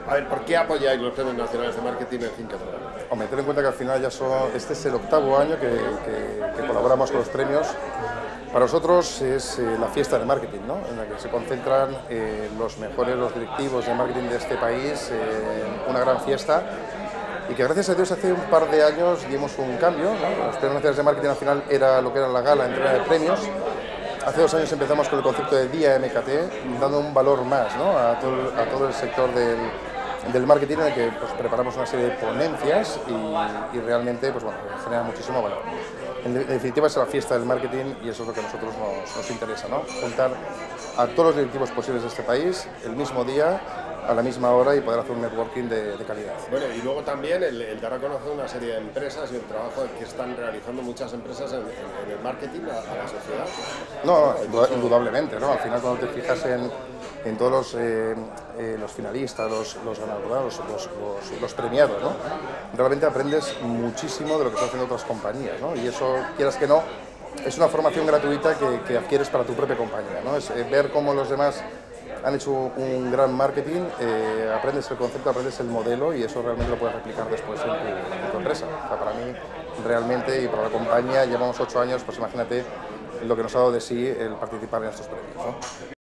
A ver, ¿por qué apoyáis los premios nacionales de marketing en Think Catalán? Hombre, ten en cuenta que al final ya este es el octavo año que colaboramos con los premios. Para nosotros es la fiesta de marketing, ¿no? En la que se concentran los mejores, los directivos de marketing de este país, una gran fiesta. Y que gracias a Dios hace un par de años dimos un cambio, ¿no? Los premios nacionales de marketing al final era lo que era la gala, entrega de premios. Hace 2 años empezamos con el concepto de Día MKT, dando un valor más, ¿no? a todo el sector del marketing, en el que pues, preparamos una serie de ponencias y realmente pues, bueno, genera muchísimo valor. En definitiva es la fiesta del marketing y eso es lo que a nosotros nos interesa, ¿no? Juntar a todos los directivos posibles de este país el mismo día, a la misma hora y poder hacer un networking de calidad. Bueno, y luego también el dar a conocer una serie de empresas y el trabajo que están realizando muchas empresas en el marketing a la sociedad. No, indudablemente, ¿no? Al final cuando te fijas en todos los finalistas, los ganadores, los premiados, ¿no? Realmente aprendes muchísimo de lo que están haciendo otras compañías, ¿no? Y eso, quieras que no, es una formación gratuita que adquieres para tu propia compañía, ¿no? Es ver cómo los demás han hecho un gran marketing, aprendes el concepto, aprendes el modelo y eso realmente lo puedes replicar después en tu empresa. O sea, para mí, realmente, y para la compañía, llevamos 8 años, pues imagínate lo que nos ha dado de sí el participar en estos premios, ¿no?